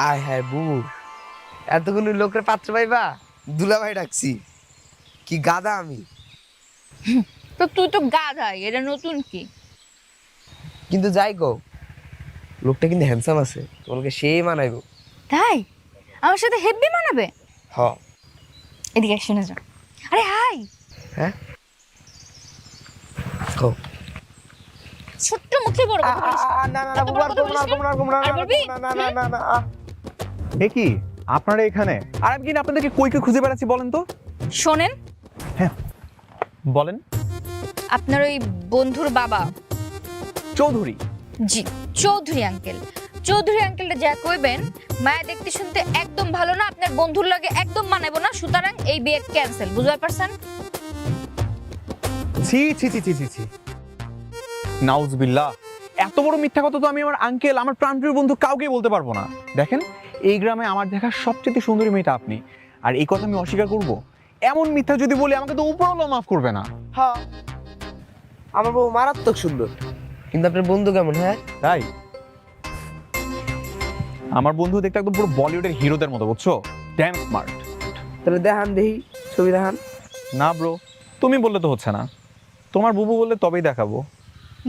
আয় হ্যাঁ বুবু, এতগুলো লোকের পাত্র পাইবা? দুলাভাই ডাকছি। কি গাদা আমি! তো তুই তো গাধাই, এটা নতুন কি? কিন্তু যাই গো, লোকটা কিন্তু হ্যান্ডসাম আছে, তোমাকে সেই মানাইবো। তাই? আমার সাথে হেব্বি মানাবে? হ। এদিকে শুনে যা। আরে হাই। হ্যাঁ কও। ছোট্ট মুখে বড় কথা বলিস না। না না না এত বুবু, বড় আর কথা করবো না, বলিস আর করবো না, আর বলবি? না না না না না না। এ কি আপনারা এখানে? আর আমি কিনা আপনাদেরকে কই কই খুঁজে বেড়াচ্ছি বলেন তো। শোনেন, হ্যাঁ বলেন। আপনার ওই বন্ধুর বাবা, চৌধুরী? জি, চৌধুরী আঙ্কেল। চৌধুরী আঙ্কেলটা যা কইবেন, মায়া দেখতে শুনতে একদম ভালো না, আপনার বন্ধুর লাগে একদম মানাবো না, সুতরাং এই বিয়ে ক্যান্সেল। বুঝতে পারছেন? ছি ছি ছি ছি ছি ছি, নাউজুবিল্লাহ। এত বড় মিথ্যা কথা তো আমি আমার আঙ্কেল, আমার প্রাণপ্রিয় বন্ধু কাউকেই বলতে পারবো না। দেখেন, এই গ্রামে আমার দেখা সবচেয়ে সুন্দরী মেয়েটা আপনি, আর এই কথা আমি অস্বীকার করব? এমন মিথ্যা যদি বলি আমাকে তো উপরওয়ালা মাফ করবে না। হ্যাঁ, আমার বউ মারাত্মক সুন্দর, কিন্তু আপনার বন্ধু কেমন? হ্যাঁ তাই? আমার বন্ধু দেখতে একদম পুরো বলিউডের হিরোদের মতো, বুঝছো? Damn smart. তাহলে দেখান, দেখি ছবি দেখান। না ব্রো, তুমি বললে তো হচ্ছে না, তোমার বুবু বললে তবেই দেখাবো।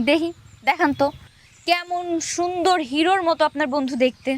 দেখি, দেখান তো কেমন সুন্দর হিরোর মতো আপনার বন্ধু দেখতে।